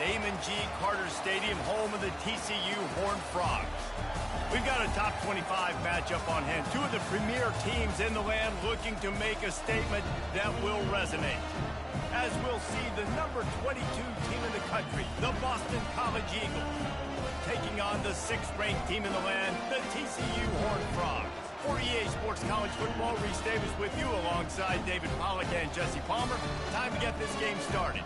Raymond G. Carter Stadium, home of the TCU Horned Frogs. We've got a top 25 matchup on hand. Two of the premier teams in the land looking to make a statement that will resonate. As we'll see, the number 22 team in the country, the Boston College Eagles, taking on the 6th-ranked team in the land, the TCU Horned Frogs. For EA Sports College Football, Reese Davis with you alongside David Pollack and Jesse Palmer. Time to get this game started.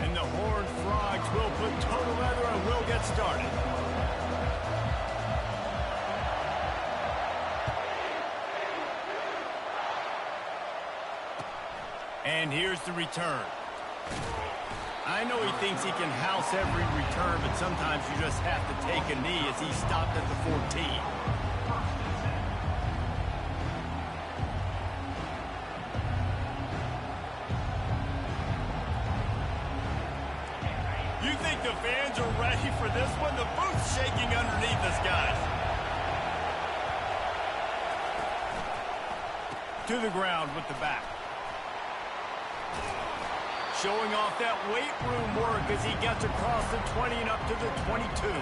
And the Horned Frogs will put total leather and we'll get started. And here's the return. I know he thinks he can house every return, but sometimes you just have to take a knee as he stopped at the 14. You think the fans are ready for this one? The booth's shaking underneath us, guys. To the ground with the back. Showing off that weight room work as he gets across the 20 and up to the 22.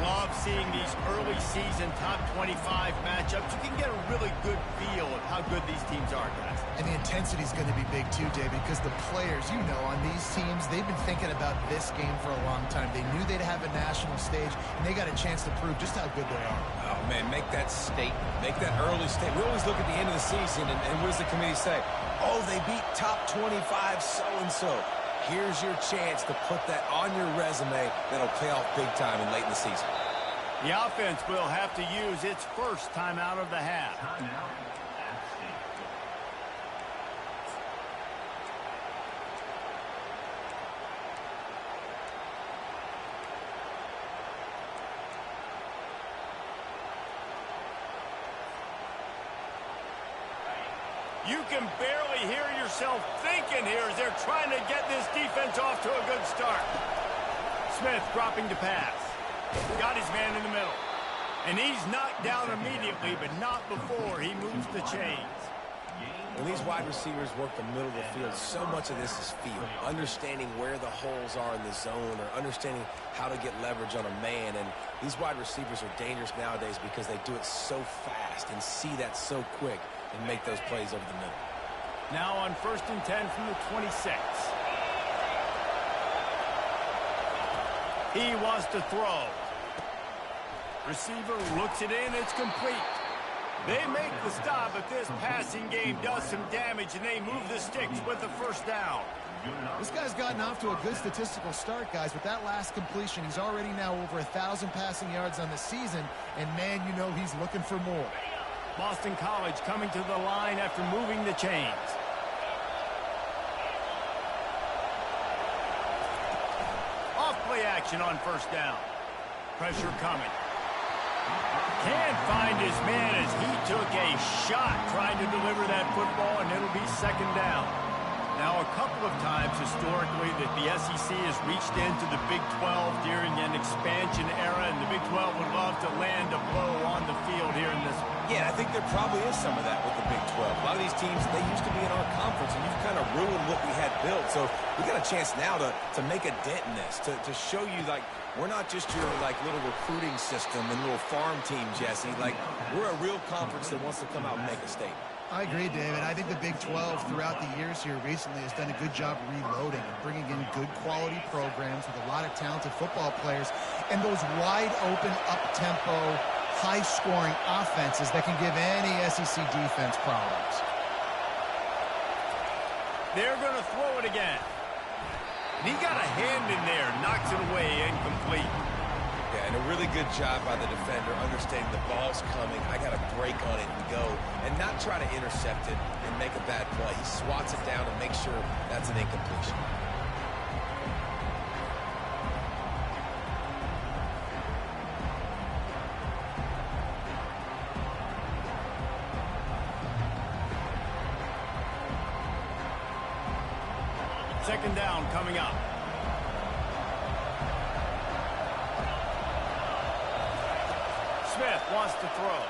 Love seeing these early season top 25 matchups. You can get a really good feel of how good these teams are, guys. And the intensity is going to be big too, David, because the players, you know, on these teams, they've been thinking about this game for a long time. They knew they'd have a national stage, and they got a chance to prove just how good they are. Oh, man, make that statement. Make that early statement. We always look at the end of the season, and what does the committee say? Oh, they beat top 25 so-and-so. Here's your chance to put that on your resume that'll pay off big time and late in the season. The offense will have to use its first timeout of the half. You can barely hear yourself thinking here as they're trying to get this defense off to a good start. Smith dropping to pass. Got his man in the middle. And he's knocked down immediately, but not before he moves the chains. When these wide receivers work the middle of the field, so much of this is feel. Understanding where the holes are in the zone or understanding how to get leverage on a man. And these wide receivers are dangerous nowadays because they do it so fast and see that so quick and make those plays over the middle. Now on 1st and 10 from the 26. He wants to throw. Receiver looks it in, it's complete. They make the stop, but this passing game does some damage, and they move the sticks with the first down. This guy's gotten off to a good statistical start, guys. With that last completion, he's already now over 1,000 passing yards on the season, and man, you know he's looking for more. Boston College coming to the line after moving the chains. Off-play action on first down. Pressure coming. Can't find his man as he took a shot trying to deliver that football, and it'll be 2nd down. Now, a couple of times historically that the SEC has reached into the Big 12 during an expansion era, and the Big 12 would love to land a blow on the field here in this one. Yeah, I think there probably is some of that with the Big 12. A lot of these teams, they used to be in our conference, and you've kind of ruined what we had built. So we got a chance now to make a dent in this, to show you, like, we're not just your, like, little recruiting system and little farm team, Jesse. Like, we're a real conference that wants to come out and make a statement. I agree, David. I think the Big 12 throughout the years here recently has done a good job reloading and bringing in good quality programs with a lot of talented football players and those wide open, up-tempo, high-scoring offenses that can give any SEC defense problems. They're going to throw it again. And he got a hand in there, knocks it away, incomplete. Yeah, and a really good job by the defender understanding the ball's coming. I got to break on it and go and not try to intercept it and make a bad play. He swats it down and makes sure that's an incompletion. Second down coming up. Smith wants to throw.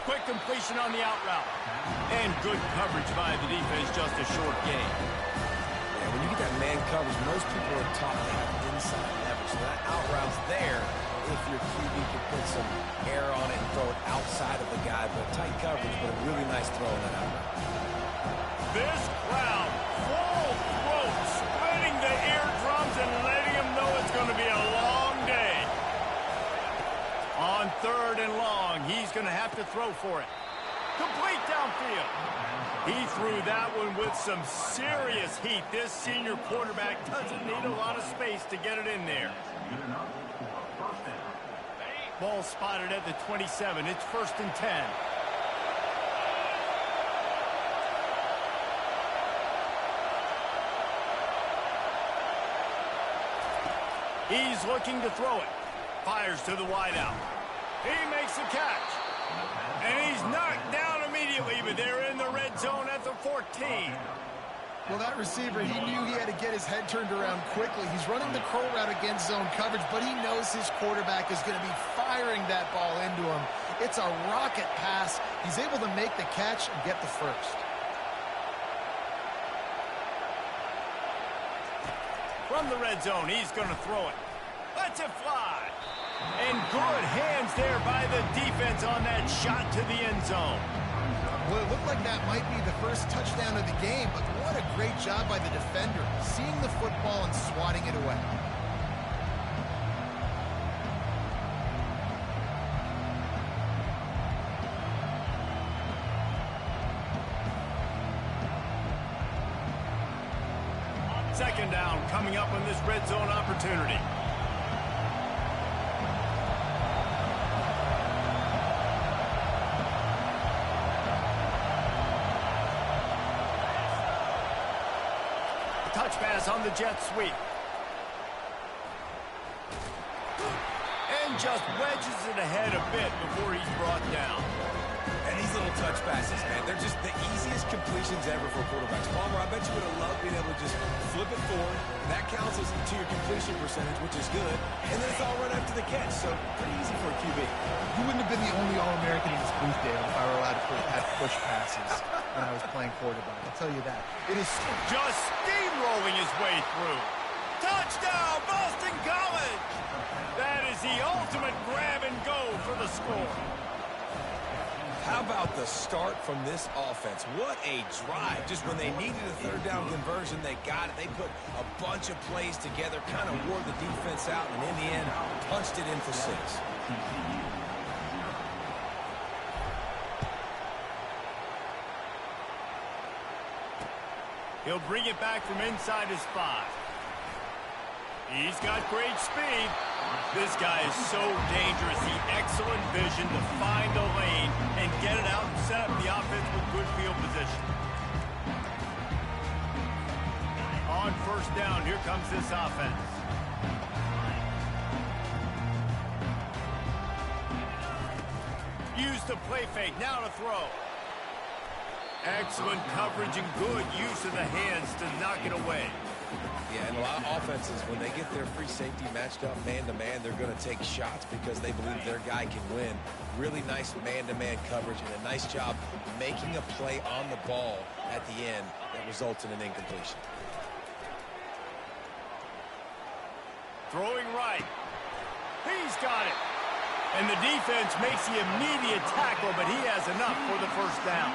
Quick completion on the out route. And good coverage by the defense, just a short gain. Yeah, when you get that man coverage, most people are taught to have inside leverage. So that out route's there if your QB can put some air on it and throw it outside of the guy. But tight coverage, but a really nice throw in that out route. This crowd, full throat, splitting the eardrums and letting them know it's going to be a long day. On 3rd and long, he's going to have to throw for it. Complete downfield. He threw that one with some serious heat. This senior quarterback doesn't need a lot of space to get it in there. Ball spotted at the 27. It's 1st and 10. He's looking to throw it. Fires to the wideout. He makes the catch. And he's knocked down immediately, but they're in the red zone at the 14. Well, that receiver, he knew he had to get his head turned around quickly. He's running the crow route against zone coverage, but he knows his quarterback is going to be firing that ball into him. It's a rocket pass. He's able to make the catch and get the first. From the red zone, he's going to throw it. Lets it fly. And good hands there by the defense on that shot to the end zone. Well, it looked like that might be the first touchdown of the game, but what a great job by the defender, seeing the football and swatting it away. Second down coming up on this red zone opportunity. Touch pass on the jet sweep. And just wedges it ahead a bit before he's brought down. And these little touch passes, man, they're just the easiest completions ever for quarterbacks. Palmer, I bet you would have loved being able to just flip it forward. That counts as to your completion percentage, which is good. And then it's all right after the catch, so pretty easy for a QB. You wouldn't have been the only All-American in this booth, Dale, if I were allowed to have push passes when I was playing quarterback. I'll tell you that. It is just steamrolling his way through. Touchdown, Boston College! That is the ultimate grab and go for the score. How about the start from this offense? What a drive. Just when they needed a third down conversion, they got it. They put a bunch of plays together, kind of wore the defense out, and in the end, punched it in for 6. He'll bring it back from inside his 5. He's got great speed. This guy is so dangerous. The excellent vision to find a lane and get it out and set up the offense with good field position. On 1st down, here comes this offense. Use the play fake, now to throw. Excellent coverage and good use of the hands to knock it away. Yeah, and a lot of offenses, when they get their free safety matched up man-to-man, they're going to take shots because they believe their guy can win. Really nice man-to-man coverage and a nice job making a play on the ball at the end that results in an incompletion. Throwing right. He's got it. And the defense makes the immediate tackle, but he has enough for the 1st down.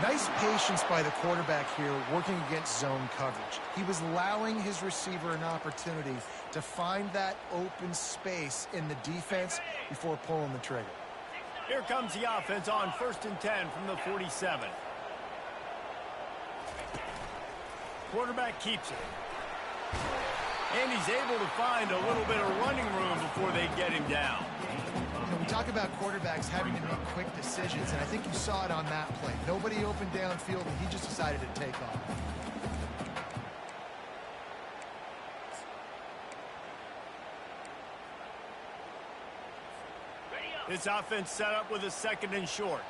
Nice patience by the quarterback here working against zone coverage. He was allowing his receiver an opportunity to find that open space in the defense before pulling the trigger. Here comes the offense on 1st and 10 from the 47. Quarterback keeps it. And he's able to find a little bit of running room before they get him down. We talk about quarterbacks having to make quick decisions, and I think you saw it on that play. Nobody opened downfield, and he just decided to take off. This offense set up with a 2nd and short.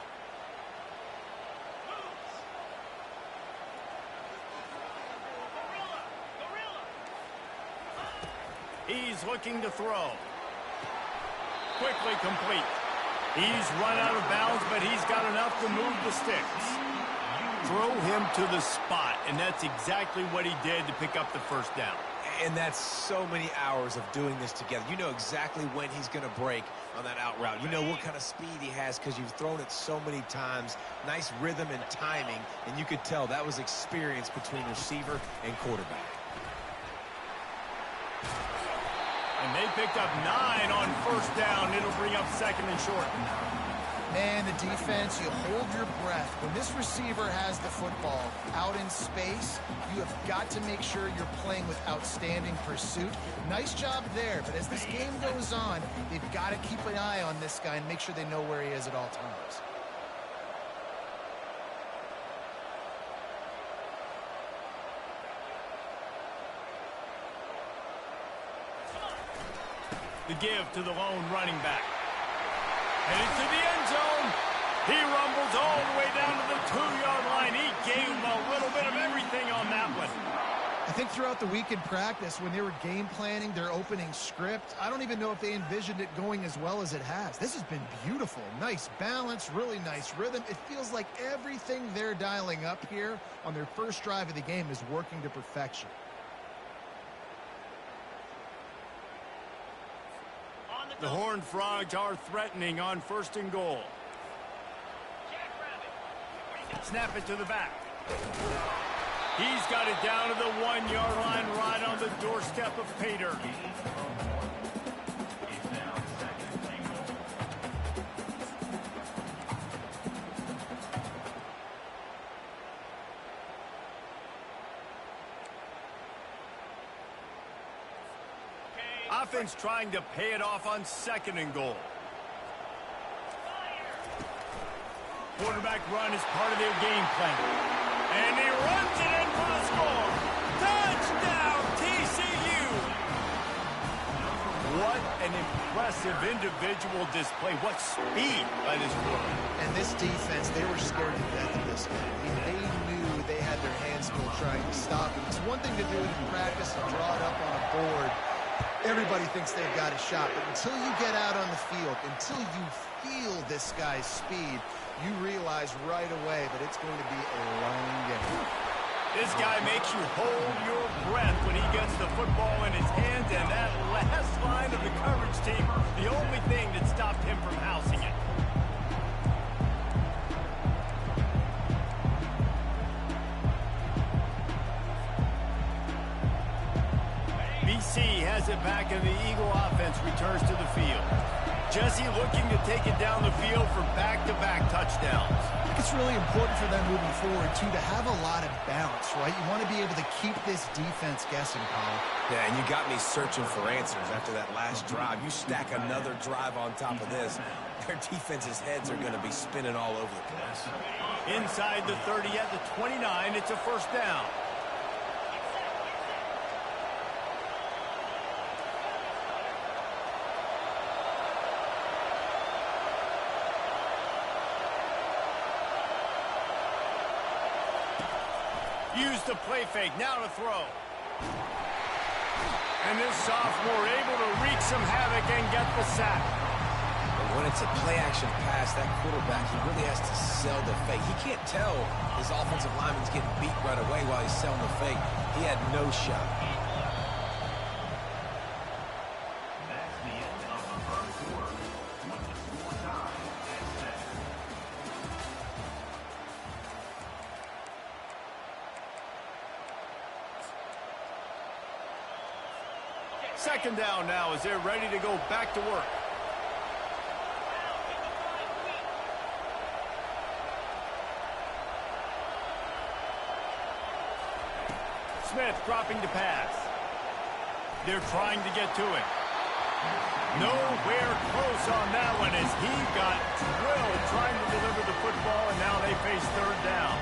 He's looking to throw. Quickly complete. He's run out of bounds, but he's got enough to move the sticks. Throw him to the spot, and that's exactly what he did to pick up the first down. And that's so many hours of doing this together. You know exactly when he's going to break on that out route. You know what kind of speed he has because you've thrown it so many times. Nice rhythm and timing, and you could tell that was experience between receiver and quarterback. And they picked up 9 on first down. It'll bring up second and short. Man, the defense, you hold your breath. When this receiver has the football out in space, you have got to make sure you're playing with outstanding pursuit. Nice job there, but as this game goes on, they've got to keep an eye on this guy and make sure they know where he is at all times. The give to the lone running back. Headed to the end zone. He rumbles all the way down to the 2-yard line. He gave him a little bit of everything on that one. I think throughout the week in practice, when they were game planning their opening script, I don't even know if they envisioned it going as well as it has. This has been beautiful. Nice balance, really nice rhythm. It feels like everything they're dialing up here on their first drive of the game is working to perfection. The Horned Frogs are threatening on first and goal. Snap it to the back. He's got it down to the 1-yard line right on the doorstep of Pater. Offense trying to pay it off on second and goal. Quarterback run is part of their game plan. And he runs it in for the score. Touchdown, TCU! What an impressive individual display. What speed by this quarterback. And this defense, they were scared to death of this guy. I mean, they knew they had their hands full trying to stop him. It's one thing to do it in practice and draw it up on a board. Everybody thinks they've got a shot, but until you get out on the field, until you feel this guy's speed, you realize right away that it's going to be a long game. This guy makes you hold your breath when he gets the football in his hands, and that last line of the coverage team, the only thing that stopped him from housing it. BC has it back, and the Eagle offense returns to the field. Jesse looking to take it down the field for back-to-back touchdowns. I think it's really important for them moving forward, too, to have a lot of bounce, right? You want to be able to keep this defense guessing, Paul. Yeah, and you got me searching for answers after that last drive. You stack another drive on top of this, their defense's heads are going to be spinning all over the place. Inside the 30 at the 29, it's a first down. Use the play fake, now to throw. And this sophomore able to wreak some havoc and get the sack. But when it's a play-action pass, that quarterback, he really has to sell the fake. He can't tell his offensive lineman's getting beat right away while he's selling the fake. He had no shot. Second down now as they're ready to go back to work. Smith dropping to pass. They're trying to get to it. Nowhere close on that one as he got drilled trying to deliver the football, and now they face third down.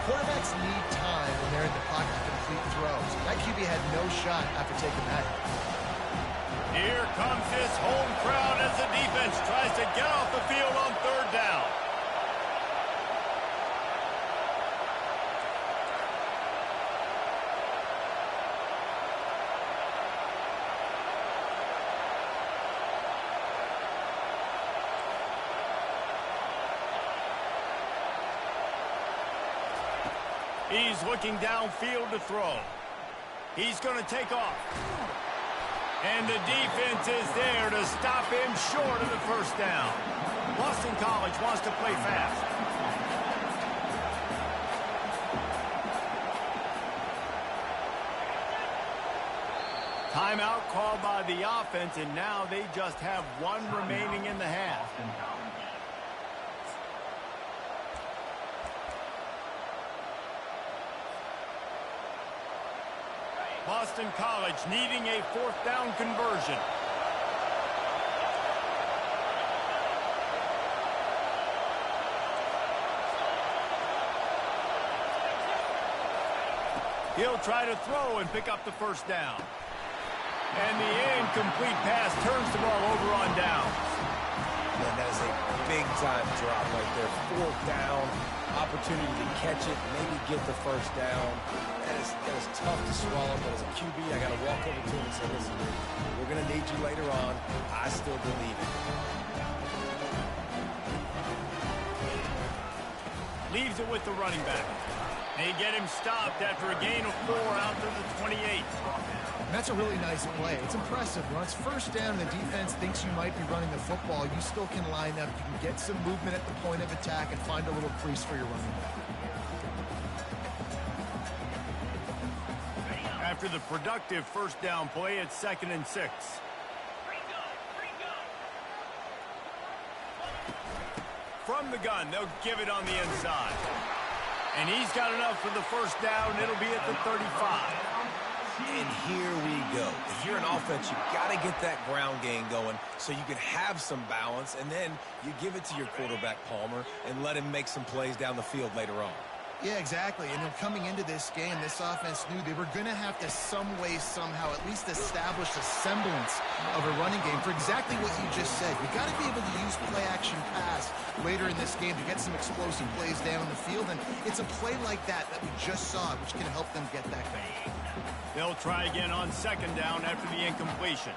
Quarterbacks need time when they're in the pocket to complete throws. That QB had no shot after taking that. Here comes this home crowd as the defense tries to get off the field on third down. He's looking downfield to throw. He's going to take off. And the defense is there to stop him short of the first down. Boston College wants to play fast. Timeout called by the offense, and now they just have one remaining in the half. Boston College needing a fourth down conversion. He'll try to throw and pick up the first down. And the incomplete pass turns the ball over on downs. Man, that is a big-time drop right there. Fourth down, opportunity to catch it, maybe get the first down. That is tough to swallow, but as a QB, I got to walk over to him and say, listen, we're going to need you later on. I still believe it. Leaves it with the running back. They get him stopped after a gain of 4 out to the 28. That's a really nice play. It's impressive. When it's first down and the defense thinks you might be running the football, you still can line up. You can get some movement at the point of attack and find a little crease for your running back. After the productive first down play, it's 2nd and 6. From the gun, they'll give it on the inside. And he's got enough for the first down. It'll be at the 35. And here we go. If you're an offense, you've got to get that ground game going so you can have some balance, and then you give it to your quarterback, Palmer, and let him make some plays down the field later on. Yeah, exactly. And then coming into this game, this offense knew they were going to have to some way, somehow, at least establish a semblance of a running game for exactly what you just said. You've got to be able to use play-action pass later in this game to get some explosive plays down the field. And it's a play like that we just saw, which can help them get that going. They'll try again on 2nd down after the incompletion.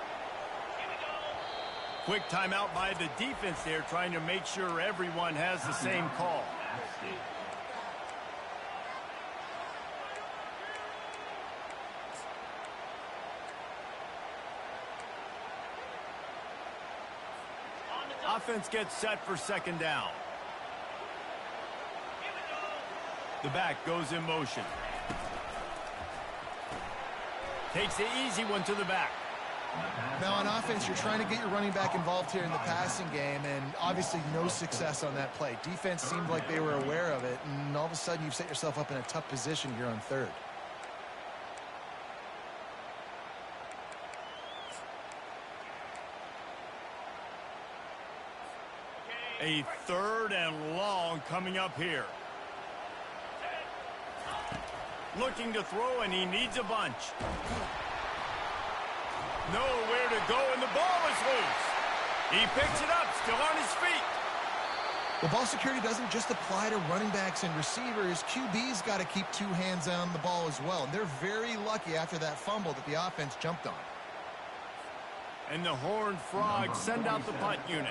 Quick timeout by the defense there, trying to make sure everyone has the same call. Offense gets set for 2nd down. The back goes in motion. Takes the easy one to the back. Now on offense, you're trying to get your running back involved here in the passing game, and obviously no success on that play. Defense seemed like they were aware of it, and all of a sudden you've set yourself up in a tough position here on 3rd. A 3rd and long coming up here. Looking to throw, and he needs a bunch. Nowhere to go, and the ball is loose. He picks it up, still on his feet. Well, ball security doesn't just apply to running backs and receivers. QB's got to keep 2 hands on the ball as well. And they're very lucky after that fumble that the offense jumped on. And the Horned Frogs send out the punt unit.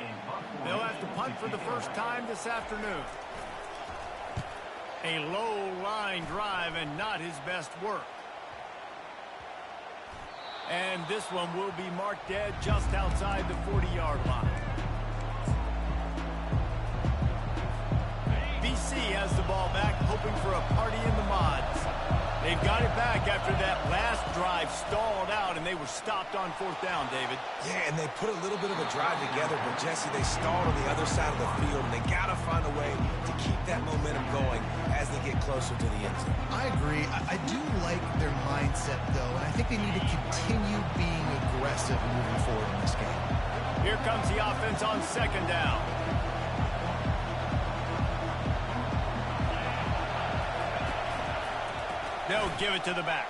They'll have to punt for the first time this afternoon. A low line drive and not his best work. And this one will be marked dead just outside the 40-yard line. BC has the ball back, hoping for a party in the mods. They've got it back after that last drive stalled out, and they were stopped on 4th down, David. Yeah, and they put a little bit of a drive together, but, Jesse, they stalled on the other side of the field, and they got to find a way to keep that momentum going as they get closer to the end zone. I agree. I do like their mindset, though, and I think they need to continue being aggressive moving forward in this game. Here comes the offense on 2nd down. They'll give it to the back.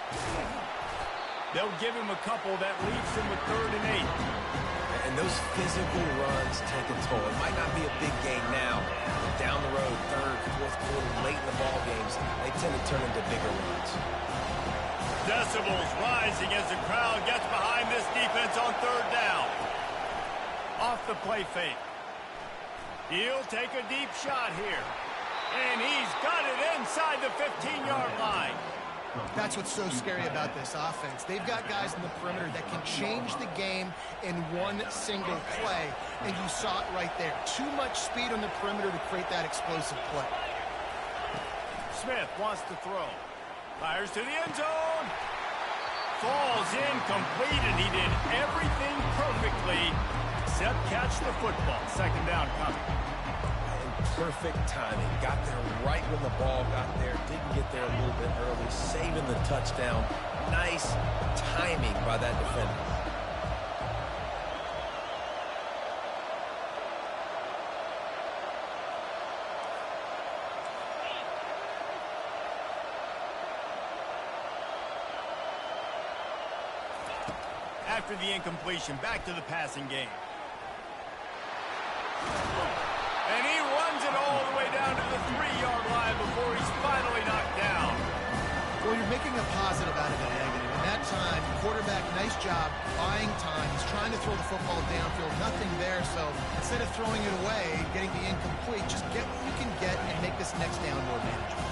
They'll give him a couple that leaves him with 3rd and 8. And those physical runs take a toll. It might not be a big game now, but down the road, 3rd, 4th quarter, late in the ball games, they tend to turn into bigger runs. Decibels rising as the crowd gets behind this defense on 3rd down. Off the play fake. He'll take a deep shot here. And he's got it inside the 15-yard line. That's what's so scary about this offense. They've got guys in the perimeter that can change the game in one single play, and you saw it right there. Too much speed on the perimeter to create that explosive play. Smith wants to throw. Fires to the end zone. Falls incomplete, and he did everything perfectly except catch the football. Second down coming. Perfect timing. Got there right when the ball got there. Didn't get there a little bit early. Saving the touchdown. Nice timing by that defender. After the incompletion, back to the passing game. And he runs it all the way down to the 3-yard line before he's finally knocked down. Well, you're making a positive out of a negative. In that time, quarterback, nice job, buying time. He's trying to throw the football downfield. Nothing there, so instead of throwing it away, getting the incomplete, just get what you can get and make this next down more manageable.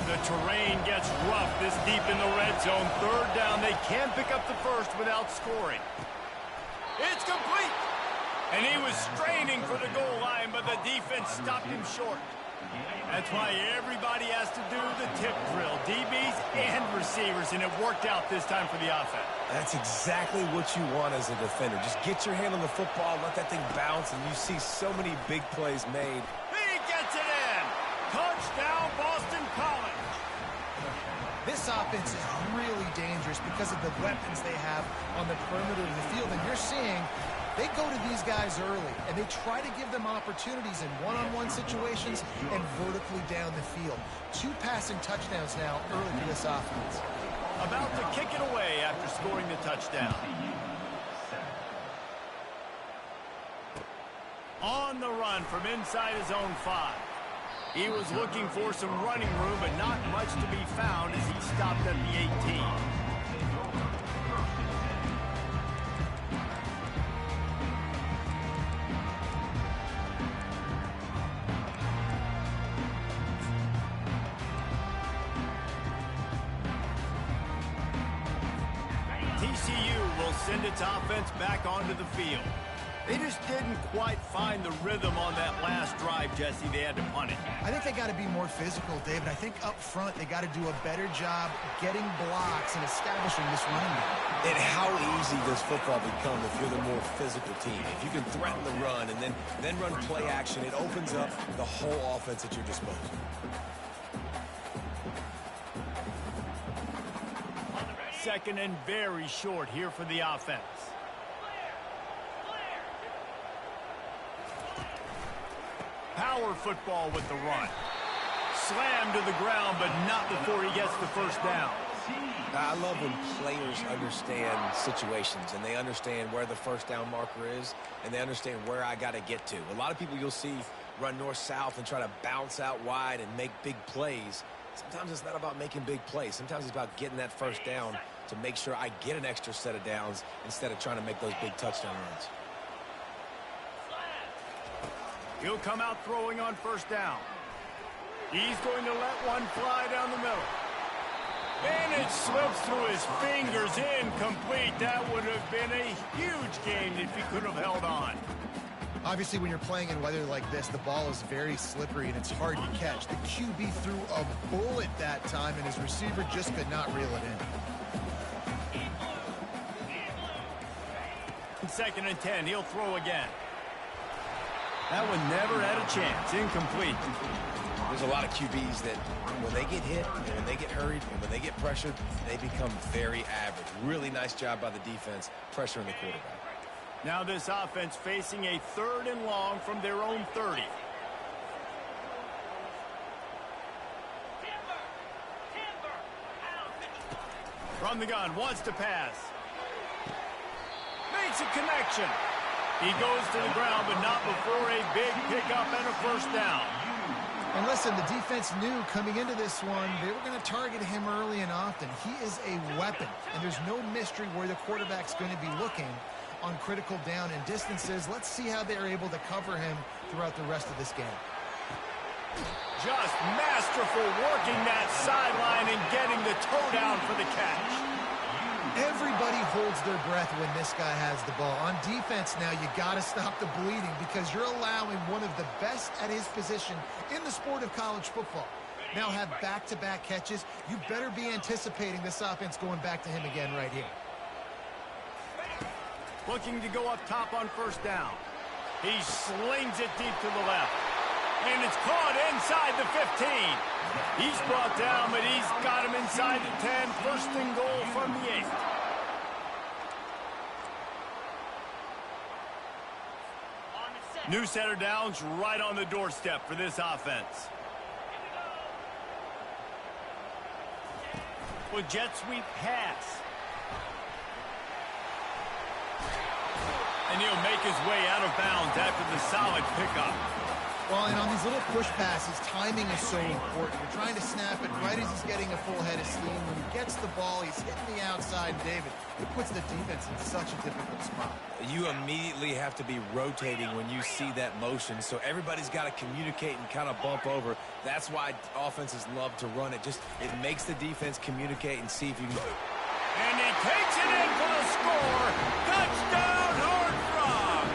The terrain gets rough this deep in the red zone. Third down, they can't pick up the first without scoring. It's complete. And he was straining for the goal line, but the defense stopped him short. That's why everybody has to do the tip drill, DBs and receivers, and it worked out this time for the offense. That's exactly what you want as a defender. Just get your hand on the football, let that thing bounce, and you see so many big plays made. He gets it in. Touchdown, Boston College. This offense is really dangerous because of the weapons they have on the perimeter of the field, and you're seeing they go to these guys early, and they try to give them opportunities in one-on-one situations and vertically down the field. 2 passing touchdowns now early for this offense. About to kick it away after scoring the touchdown. On the run from inside his own 5. He was looking for some running room, but not much to be found as he stopped at the 18. TCU will send its offense back onto the field. They just didn't quite find the rhythm on that last drive, Jesse. They had to punt it. I think they got to be more physical, David. I think up front they got to do a better job getting blocks and establishing this running game. And how easy does football become if you're the more physical team? If you can threaten the run and then run play action, it opens up the whole offense at your disposal. Second and very short here for the offense. Power football with the run. Slammed to the ground, but not before he gets the first down. I love when players understand situations and they understand where the first down marker is and they understand where I got to get to. A lot of people you'll see run north-south and try to bounce out wide and make big plays. Sometimes it's not about making big plays. Sometimes it's about getting that first down to make sure I get an extra set of downs instead of trying to make those big touchdown runs. He'll come out throwing on first down. He's going to let one fly down the middle. And it slips through his fingers, incomplete. That would have been a huge gain if he could have held on. Obviously, when you're playing in weather like this, the ball is very slippery and it's hard to catch. The QB threw a bullet that time, and his receiver just could not reel it in. Second and 10, he'll throw again. That one never had a chance. Incomplete. There's a lot of QBs that when they get hit, and when they get hurried, and when they get pressured, they become very average. Really nice job by the defense, pressuring the quarterback. Now this offense facing a 3rd and long from their own 30. From the gun, wants to pass. Makes a connection. He goes to the ground, but not before a big pickup and a first down. And listen, the defense knew coming into this one, they were going to target him early and often. He is a weapon, and there's no mystery where the quarterback's going to be looking on critical down and distances. Let's see how they're able to cover him throughout the rest of this game. Just masterful working that sideline and getting the toe down for the catch. Everybody holds their breath when this guy has the ball. On defense now, you got to stop the bleeding because you're allowing one of the best at his position in the sport of college football. Now have back-to-back catches. You better be anticipating this offense going back to him again right here. Looking to go up top on first down. He slings it deep to the left. And it's caught inside the 15. He's brought down, but he's got him inside the 10. First and goal from the 8. New set of downs right on the doorstep for this offense. With jet sweep pass. And he'll make his way out of bounds after the solid pickup. Well, and on these little push passes, timing is so important. You're trying to snap it right as he's getting a full head of steam. When he gets the ball, he's hitting the outside, David. It puts the defense in such a difficult spot. You immediately have to be rotating when you see that motion, so everybody's got to communicate and kind of bump over. That's why offenses love to run it. It makes the defense communicate and see if you can. And he takes it in for the score. Touchdown, Horned Frog.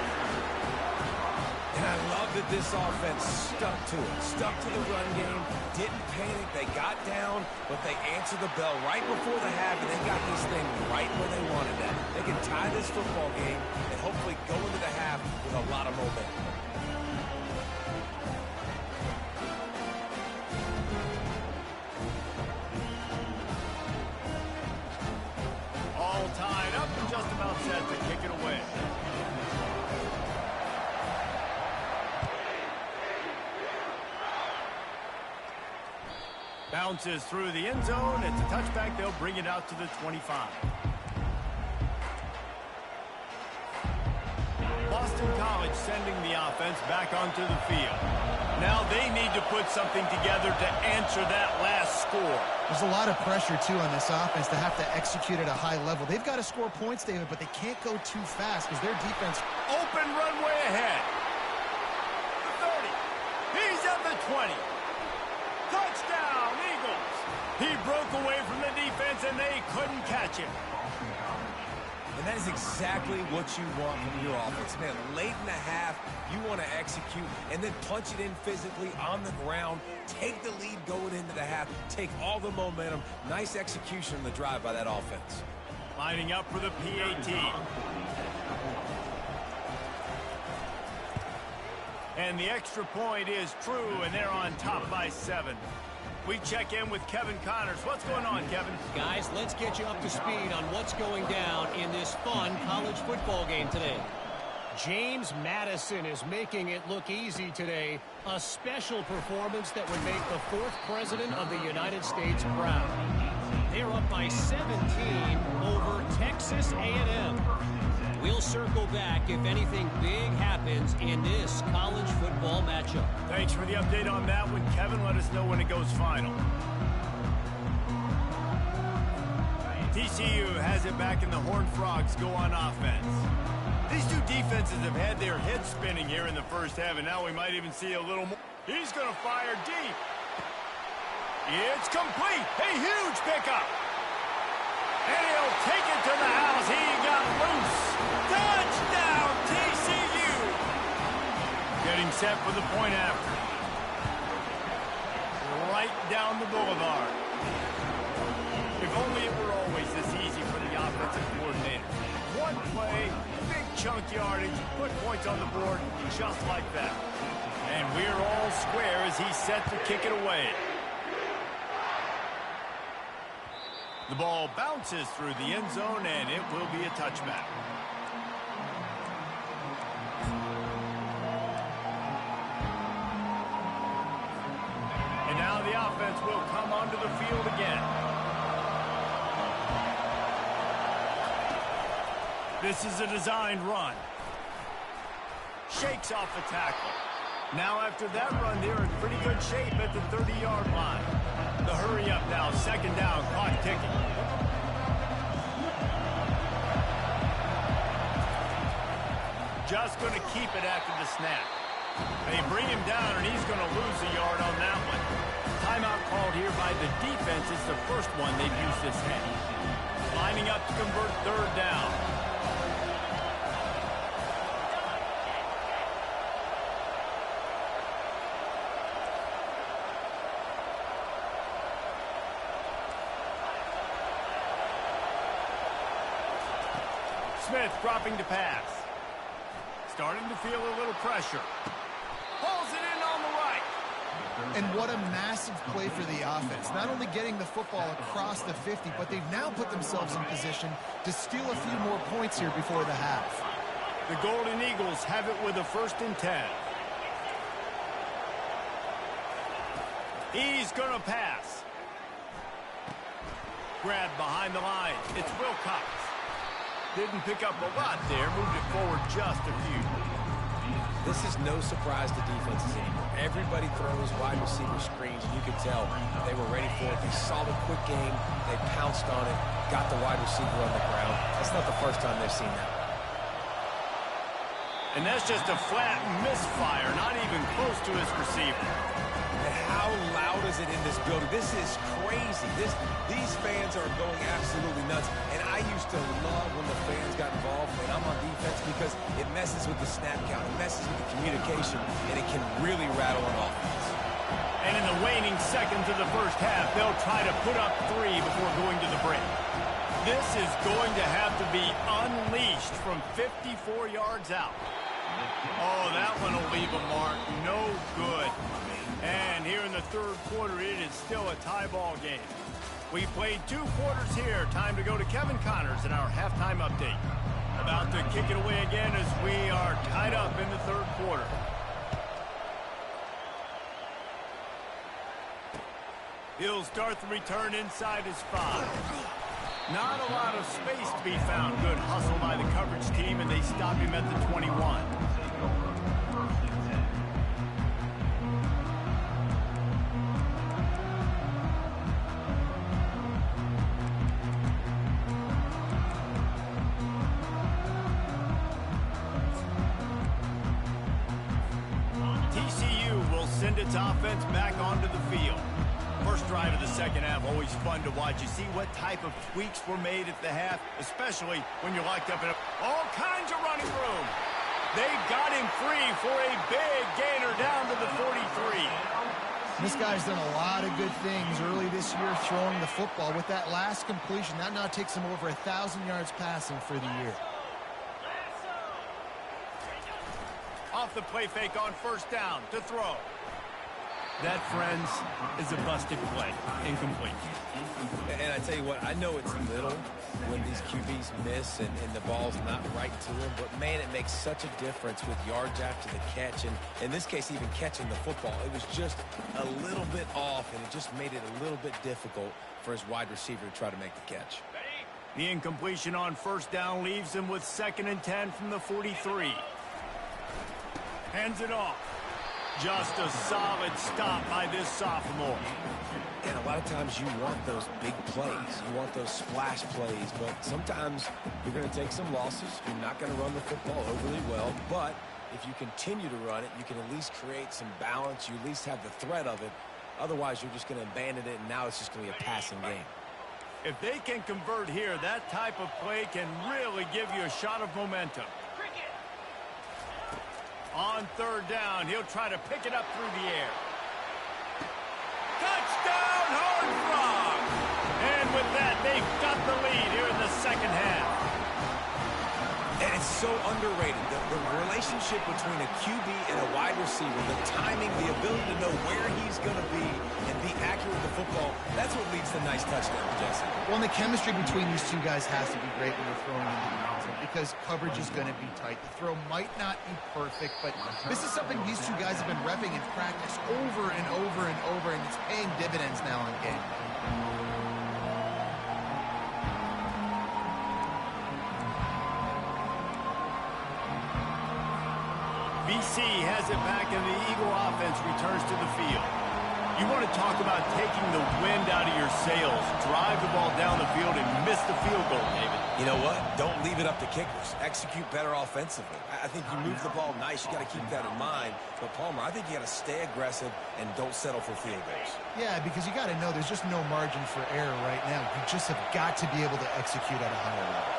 And I love that this offense stuck to it, stuck to the run game, didn't panic. They got down, but they answered the bell right before the half, and they got this thing right where they wanted that. They can tie this football game and hopefully go into the half with a lot of momentum. All tied up and just about set to kick it away. Bounces through the end zone. It's a touchback. They'll bring it out to the 25. Boston College sending the offense back onto the field. Now they need to put something together to answer that last score. There's a lot of pressure, too, on this offense to have to execute at a high level. They've got to score points, David, but they can't go too fast because their defense... Open runway ahead. The 30. He's at the 20. Touchdown, Eagles. He broke away from the defense, and they couldn't catch him. And that is exactly what you want from your offense. Man, late in the half, you want to execute and then punch it in physically on the ground. Take the lead going into the half. Take all the momentum. Nice execution on the drive by that offense. Lining up for the PAT. And the extra point is true, and they're on top by 7. We check in with Kevin Connors. What's going on, Kevin? Guys, let's get you up to speed on what's going down in this fun college football game today. James Madison is making it look easy today. A special performance that would make the 4th president of the United States proud. They're up by 17 over Texas A&M. We'll circle back if anything big happens in this college football matchup. Thanks for the update on that one, Kevin. Let us know when it goes final. TCU has it back, and the Horned Frogs go on offense. These two defenses have had their heads spinning here in the first half, and now we might even see a little more. He's going to fire deep. It's complete. A huge pickup. And he'll take it to the house. He got loose. Touchdown, TCU. Getting set for the point after. Right down the boulevard. If only it were always this easy for the offensive coordinator. One play, big chunk yardage, put points on the board just like that. And we're all square as he's set to kick it away. The ball bounces through the end zone, and it will be a touchback. And now the offense will come onto the field again. This is a designed run. Shakes off the tackle. Now after that run, they're in pretty good shape at the 30-yard line. The hurry up now, 2nd down, clock ticking. Just going to keep it after the snap. They bring him down, and he's going to lose a yard on that one. it's the first one they've used this half. Lining up to convert third down. Smith dropping to pass. Starting to feel a little pressure. Pulls it in on the right. And what a massive play for the offense. Not only getting the football across the 50, but they've now put themselves in position to steal a few more points here before the half. The Golden Eagles have it with a 1st and 10. He's going to pass. Grabbed behind the line. It's Wilcox. Didn't pick up a lot there. Moved it forward just a few. This is no surprise to defenses anymore. Everybody throws wide receiver screens, and you could tell they were ready for it. They saw the quick game. They pounced on it, got the wide receiver on the ground. That's not the first time they've seen that. And that's just a flat misfire, not even close to his receiver. And how loud is it in this building? This is crazy. These fans are going absolutely nuts. And I used to love when the fans got involved, and I'm on defense, because it messes with the snap count, it messes with the communication, and it can really rattle an offense. And in the waning seconds of the first half, they'll try to put up 3 before going to the break. This is going to have to be unleashed from 54 yards out. Oh, that one will leave a mark. No good. And here in the third quarter, it is still a tie ball game. We played 2 quarters here. Time to go to Kevin Connors in our halftime update. About to kick it away again as we are tied up in the third quarter. He'll start the return inside his 5. Not a lot of space to be found. Good hustle by the coverage team, and they stop him at the 21. TCU will send its offense back onto the field. First drive of the second half, always fun to watch. You see what type of tweaks were made at the half, especially when you're locked up in all kinds of running room. They got him free for a big gainer down to the 43. This guy's done a lot of good things early this year throwing the football. With that last completion, that now takes him over 1,000 yards passing for the year. Off the play fake on first down to throw. That, friends, is a busted play. Incomplete. And I tell you what, I know it's little when these QBs miss and the ball's not right to them, but, man, it makes such a difference with yards after the catch. And in this case, even catching the football, it was just a little bit off, and it just made it a little bit difficult for his wide receiver to try to make the catch. The incompletion on first down leaves him with 2nd and 10 from the 43. Hands it off. Just a solid stop by this sophomore. And a lot of times you want those big plays. You want those splash plays. But sometimes you're going to take some losses. You're not going to run the football overly well. But if you continue to run it, you can at least create some balance. You at least have the threat of it. Otherwise, you're just going to abandon it, and now it's just going to be a passing game. If they can convert here, that type of play can really give you a shot of momentum. On third down, he'll try to pick it up through the air. Touchdown, Horned Frogs! And with that, they've got the lead here in the second half. And it's so underrated. The relationship between a QB and a wide receiver, the timing, the ability to know where he's going to be and be accurate with the football, that's what leads to nice touchdowns, Jesse. Well, and the chemistry between these 2 guys has to be great when you're throwing into the end zone, because coverage is going to be tight. The throw might not be perfect, but this is something these 2 guys have been repping in practice over and over and over, and it's paying dividends now in game. BC has it back, and the Eagle offense returns to the field. You want to talk about taking the wind out of your sails. Drive the ball down the field and miss the field goal, David. You know what? Don't leave it up to kickers. Execute better offensively. I think you move the ball nice. You got to keep that in mind. But, Palmer, I think you got to stay aggressive and don't settle for field goals. Yeah, because you got to know there's just no margin for error right now. You just have got to be able to execute at a higher level.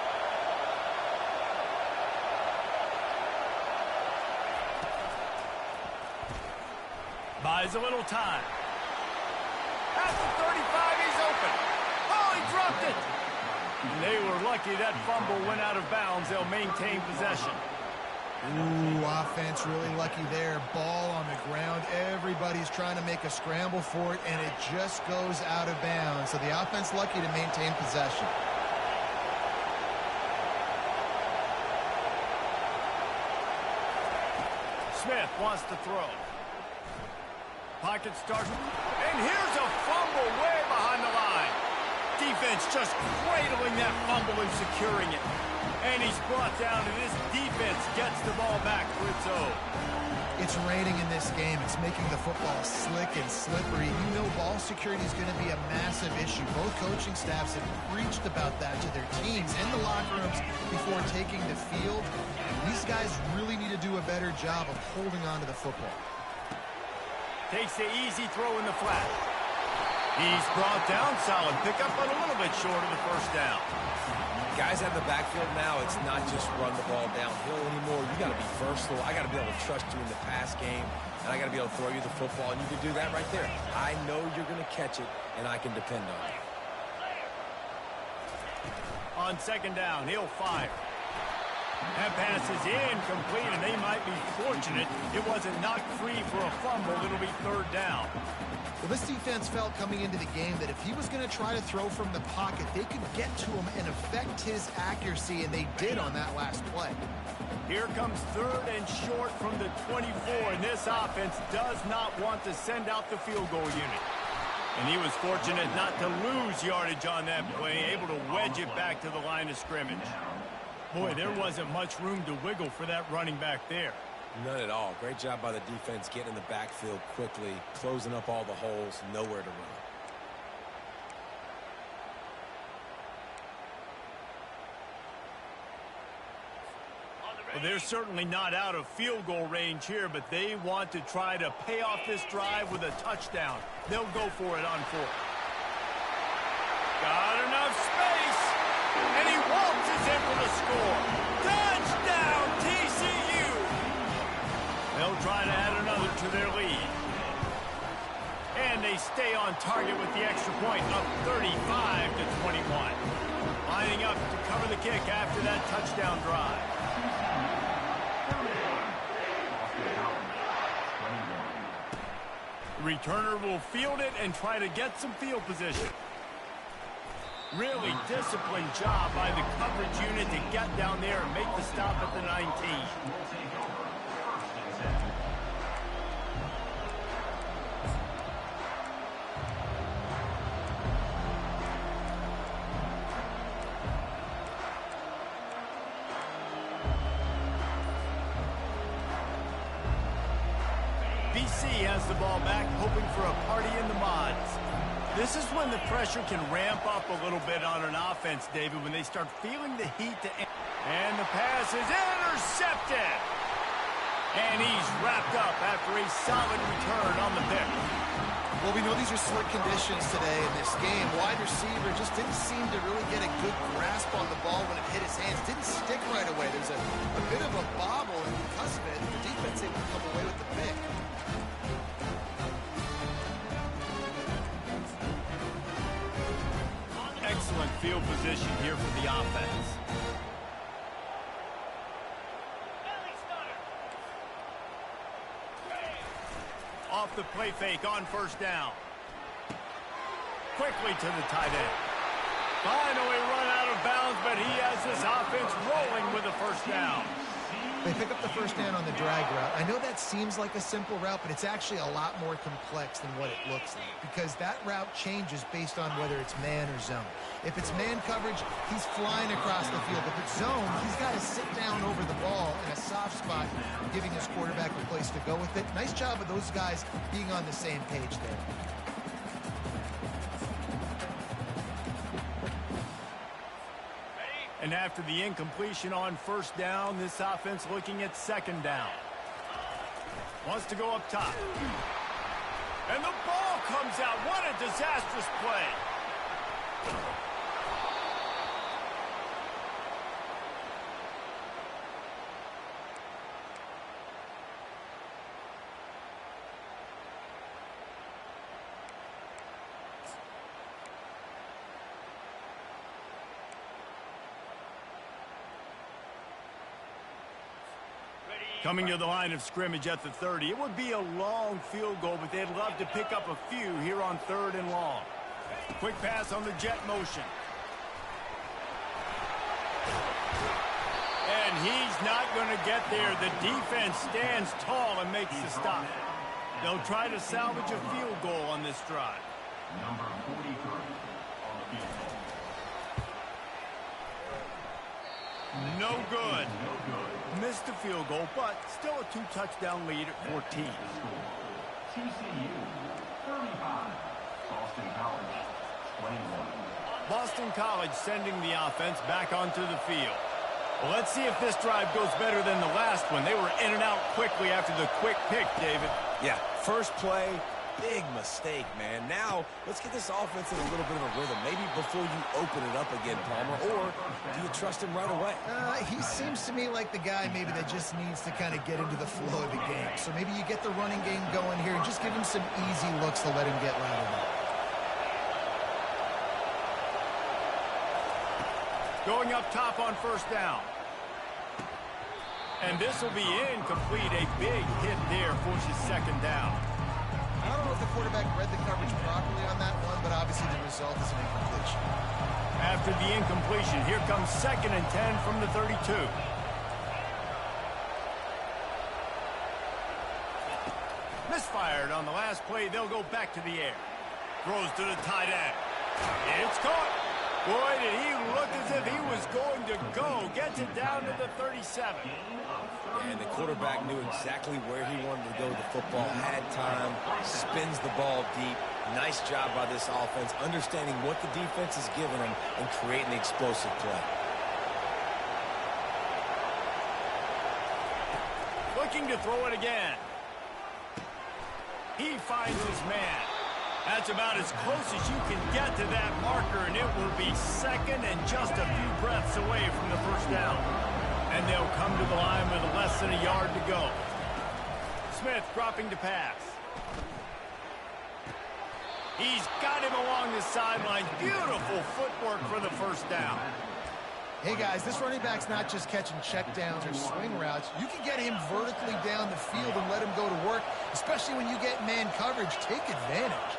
Buys a little time. At the 35, he's open. Oh, he dropped it. They were lucky that fumble went out of bounds. They'll maintain possession. Ooh, offense really lucky there. Ball on the ground. Everybody's trying to make a scramble for it, and it just goes out of bounds. So the offense lucky to maintain possession. Smith wants to throw. Pocket starts, and here's a fumble way behind the line. Defense just cradling that fumble and securing it. And he's brought down, and this defense gets the ball back for its own. It's raining in this game. It's making the football slick and slippery. You know ball security is going to be a massive issue. Both coaching staffs have preached about that to their teams in the locker rooms before taking the field. These guys really need to do a better job of holding on to the football. Takes the easy throw in the flat. He's brought down, solid pickup, but a little bit short of the first down. Guys out of the backfield now, it's not just run the ball downhill anymore. You got to be versatile. I got to be able to trust you in the pass game, and I got to be able to throw you the football, and you can do that right there. I know you're going to catch it, and I can depend on it. On second down, he'll fire. That pass is incomplete, and they might be fortunate it wasn't knocked free for a fumble. It'll be third down. Well, this defense felt coming into the game that if he was going to try to throw from the pocket, they could get to him and affect his accuracy, and they did on that last play. Here comes third and short from the 24, and this offense does not want to send out the field goal unit. And he was fortunate not to lose yardage on that play, able to wedge it back to the line of scrimmage. Boy, there wasn't much room to wiggle for that running back there. None at all. Great job by the defense getting in the backfield quickly, closing up all the holes, nowhere to run. Well, they're certainly not out of field goal range here, but they want to try to pay off this drive with a touchdown. They'll go for it on fourth. Got enough space, and he waltzes in for the score. Touchdown, TCU! They'll try to add another to their lead. And they stay on target with the extra point, up 35-21. Lining up to cover the kick after that touchdown drive. The returner will field it and try to get some field position. Really disciplined job by the coverage unit to get down there and make the stop at the 19. BC has the ball back, hoping for a party in the mods. This is when the pressure can ramp up a little bit on an offense, David, when they start feeling the heat. And the pass is intercepted. And he's wrapped up after a solid return on the pick. Well, we know these are slick conditions today in this game. Wide receiver just didn't seem to really get a good grasp on the ball when it hit his hands. Didn't stick right away. There's a bit of a bobble, and because of it, the defense able to come away with the pick. Excellent field position here for the offense. Off the play fake on first down. Quickly to the tight end. Finally run out of bounds, but he has his offense rolling with a first down. They pick up the first down on the drag route. I know that seems like a simple route, but it's actually a lot more complex than what it looks like because that route changes based on whether it's man or zone. If it's man coverage, he's flying across the field. If it's zone, he's got to sit down over the ball in a soft spot, giving his quarterback a place to go with it. Nice job of those guys being on the same page there. And after the incompletion on first down, this offense looking at second down. Wants to go up top. And the ball comes out. What a disastrous play. Coming to the line of scrimmage at the 30. It would be a long field goal, but they'd love to pick up a few here on 3rd and long. Quick pass on the jet motion. And he's not going to get there. The defense stands tall and makes the stop. They'll try to salvage a field goal on this drive. Number 43 on the field. No good. Missed the field goal, but still a 2-touchdown lead at 14. TCU 35. Boston College 21. Boston College sending the offense back onto the field. Well, let's see if this drive goes better than the last one. They were in and out quickly after the quick pick, David. Yeah, first play, big mistake, man. Now, let's get this offense in a little bit of a rhythm. Maybe before you open it up again, Palmer, or do you trust him right away? He seems to me like the guy maybe that just needs to kind of get into the flow of the game. So maybe you get the running game going here and just give him some easy looks to let him get routed up. Going up top on first down. And this will be incomplete. A big hit there forces second down. I don't know if the quarterback read the coverage properly on that one, but obviously the result is an incompletion. After the incompletion, here comes 2nd and 10 from the 32. Misfired on the last play. They'll go back to the air. Throws to the tight end. It's caught. Boy, did he look as if he was going to go. Gets it down to the 37. And the quarterback knew exactly where he wanted to go with the football, had time, spins the ball deep. Nice job by this offense, understanding what the defense is giving them and creating the explosive play. Looking to throw it again. He finds his man. That's about as close as you can get to that marker, and it will be second and just a few breaths away from the first down. And they'll come to the line with less than a yard to go. Smith dropping to pass. He's got him along the sideline. Beautiful footwork for the first down. Hey, guys, this running back's not just catching checkdowns or swing routes. You can get him vertically down the field and let him go to work, especially when you get man coverage. Take advantage.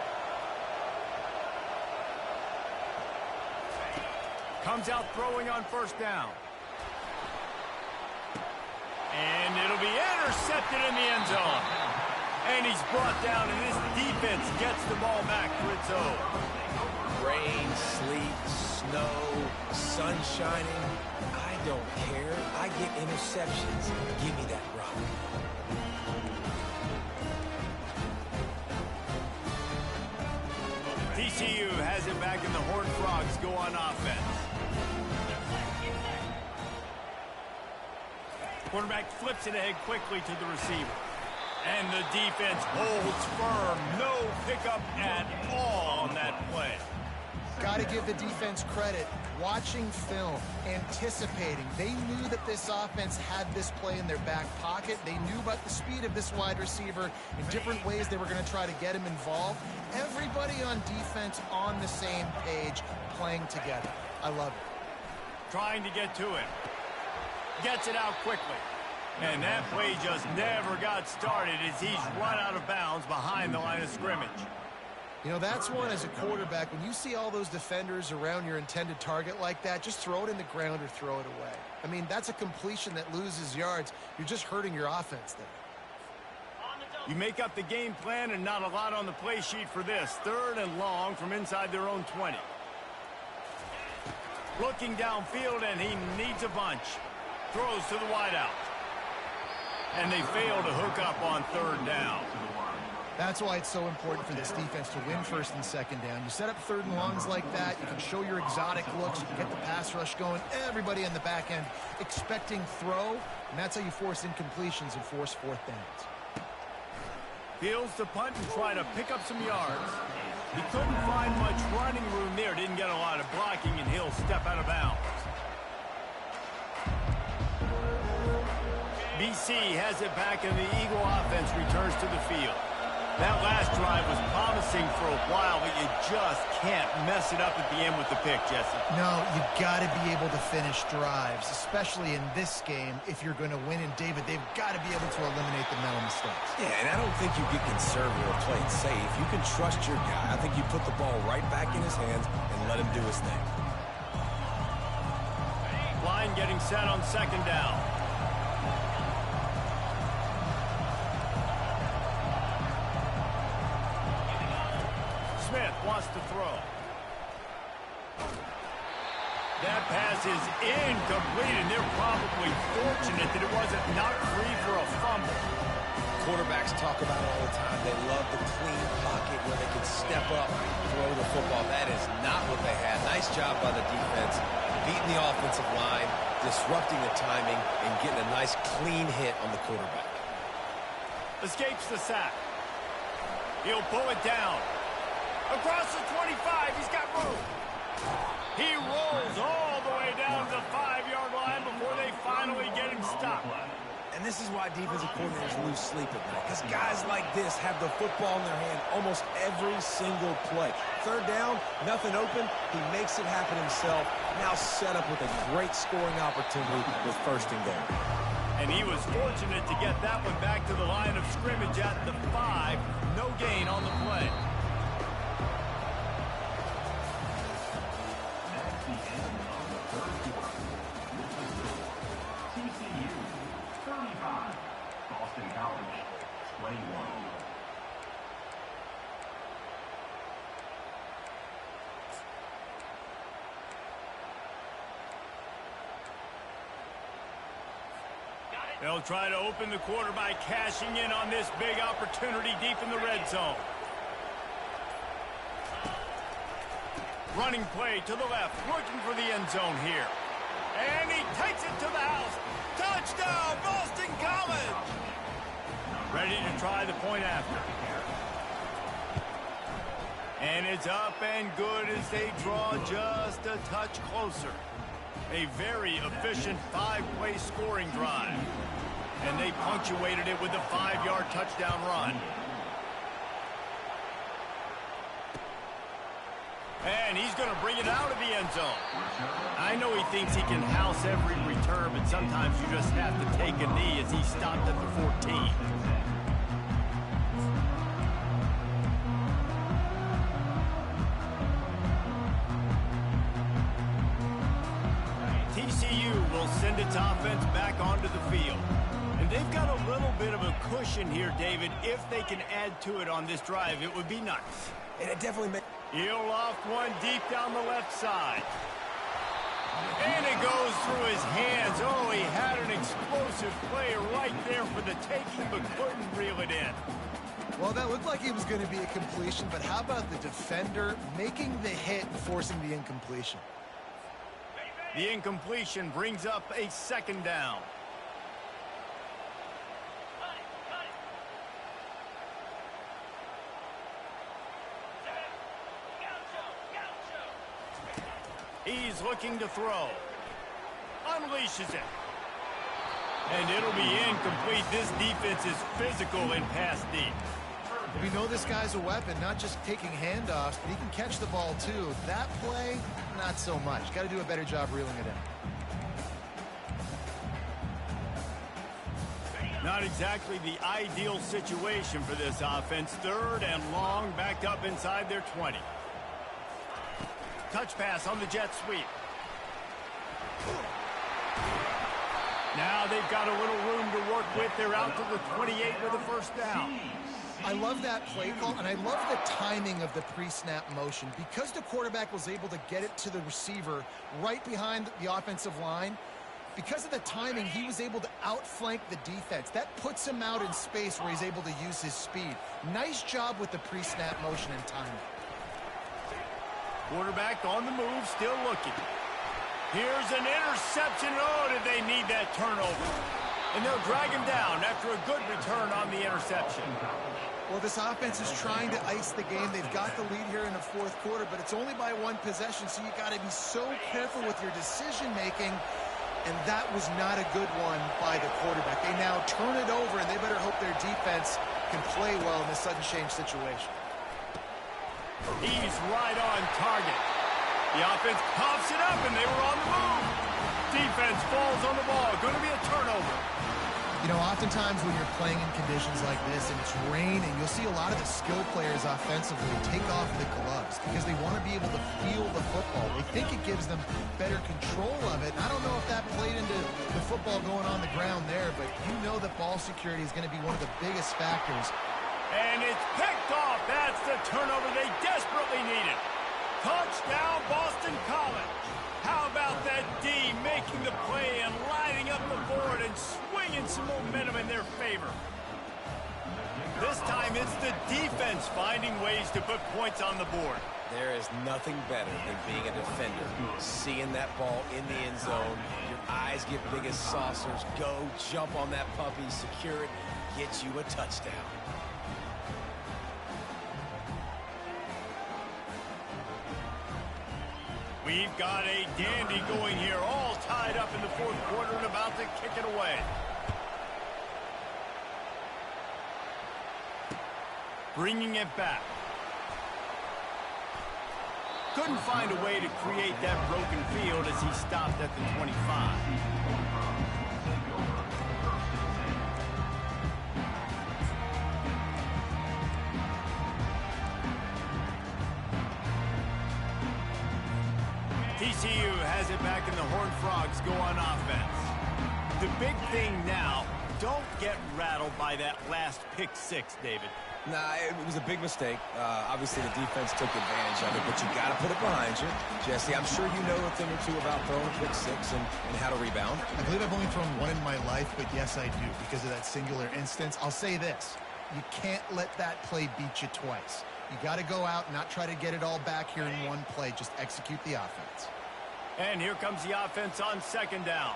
Comes out throwing on first down. And it'll be intercepted in the end zone. And he's brought down, and this defense gets the ball back for its own. Rain, sleet, snow, sun shining. I don't care. I get interceptions. Give me that rock. TCU has it back, and the Horned Frogs go on offense. Quarterback flips it ahead quickly to the receiver. And the defense holds firm. No pickup at all on that play. Got to give the defense credit. Watching film, anticipating. They knew that this offense had this play in their back pocket. They knew about the speed of this wide receiver in different ways they were going to try to get him involved. Everybody on defense on the same page, playing together. I love it. Trying to get to it. Gets it out quickly. And that play just never got started as he's run out of bounds behind the line of scrimmage. You know, that's one as a quarterback. When you see all those defenders around your intended target like that, just throw it in the ground or throw it away. I mean, that's a completion that loses yards. You're just hurting your offense there. You make up the game plan and not a lot on the play sheet for this. 3rd and long from inside their own 20. Looking downfield, and he needs a bunch. Throws to the wideout. And they fail to hook up on 3rd down. That's why it's so important for this defense to win 1st and 2nd down. You set up 3rd and longs like that, you can show your exotic looks, you can get the pass rush going, everybody in the back end expecting throw, and that's how you force incompletions and force 4th downs. Fields to punt and try to pick up some yards. He couldn't find much running room there, didn't get a lot of blocking, and he'll step out of bounds. BC has it back, and the Eagle offense returns to the field. That last drive was promising for a while, but you just can't mess it up at the end with the pick, Jesse. No, you got to be able to finish drives, especially in this game. If you're going to win, and David, they've got to be able to eliminate the mental mistakes. Yeah, and I don't think you get conservative or play it safe. You can trust your guy. I think you put the ball right back in his hands and let him do his thing. Line getting set on 2nd down. Smith wants to throw. That pass is incomplete, and they're probably fortunate that it wasn't knocked free for a fumble. Quarterbacks talk about it all the time. They love the clean pocket where they can step up, throw the football. That is not what they had. Nice job by the defense, beating the offensive line, disrupting the timing, and getting a nice clean hit on the quarterback. Escapes the sack. He'll pull it down. Across the 25, he's got room. He rolls all the way down to the 5-yard line before they finally get him stopped. And this is why defensive coordinators lose sleep at night, because guys like this have the football in their hand almost every single play. 3rd down, nothing open, he makes it happen himself. Now set up with a great scoring opportunity with 1st and goal. And he was fortunate to get that one back to the line of scrimmage at the 5. No gain on the play. They'll try to open the quarter by cashing in on this big opportunity deep in the red zone. Running play to the left, looking for the end zone here. And he takes it to the house. Touchdown, Boston College! Ready to try the point after. And it's up and good as they draw just a touch closer. A very efficient 5-play scoring drive. And they punctuated it with a 5-yard touchdown run. And he's going to bring it out of the end zone. I know he thinks he can house every return, but sometimes you just have to take a knee as he stopped at the 14. TCU will send its offense back onto the field. And they've got a little bit of a cushion here, David. If they can add to it on this drive, it would be nice. And it definitely makes... He'll loft one deep down the left side. And it goes through his hands. Oh, he had an explosive play right there for the taking, but couldn't reel it in. Well, that looked like it was going to be a completion, but how about the defender making the hit and forcing the incompletion? The incompletion brings up a 2nd down. He's looking to throw. Unleashes it. And it'll be incomplete. This defense is physical in pass deep. We know this guy's a weapon, not just taking handoffs, but he can catch the ball too. That play, not so much. Got to do a better job reeling it in. Not exactly the ideal situation for this offense. 3rd and long, backed up inside their 20. Touch pass on the jet sweep. Now they've got a little room to work with. They're out to the 28 with a first down. I love that play call, and I love the timing of the pre-snap motion. Because the quarterback was able to get it to the receiver right behind the offensive line, because of the timing, he was able to outflank the defense. That puts him out in space where he's able to use his speed. Nice job with the pre-snap motion and timing. Quarterback on the move, still looking. Here's an interception. Oh, did they need that turnover? And they'll drag him down after a good return on the interception. Well, this offense is trying to ice the game. They've got the lead here in the 4th quarter, but it's only by 1 possession, so you got to be so careful with your decision-making. And that was not a good one by the quarterback. They now turn it over, and they better hope their defense can play well in this sudden change situation. He's right on target. The offense pops it up, and they were on the move. Defense falls on the ball. Going to be a turnover. You know, oftentimes when you're playing in conditions like this and it's raining, you'll see a lot of the skill players offensively take off the gloves because they want to be able to feel the football. They think it gives them better control of it. I don't know if that played into the football going on the ground there, but you know that ball security is going to be one of the biggest factors. And it's picked off. That's the turnover they desperately needed. Touchdown, Boston College. How about that D making the play and lining up the board and swinging some momentum in their favor? This time it's the defense finding ways to put points on the board. There is nothing better than being a defender. Seeing that ball in the end zone, your eyes get big as saucers. Go, jump on that puppy, secure it, get you a touchdown. We've got a dandy going here, all tied up in the 4th quarter and about to kick it away. Bringing it back. Couldn't find a way to create that broken field as he stopped at the 25. TCU has it back and the Horned Frogs go on offense. The big thing now, don't get rattled by that last pick 6, David. Nah, it was a big mistake. Obviously, the defense took advantage of it, but you got to put it behind you. Jesse, I'm sure you know a thing or two about throwing a pick 6 and how to rebound. I believe I've only thrown one in my life, but yes, I do because of that singular instance. I'll say this. You can't let that play beat you twice. You got to go out and not try to get it all back here in one play. Just execute the offense. And here comes the offense on 2nd down.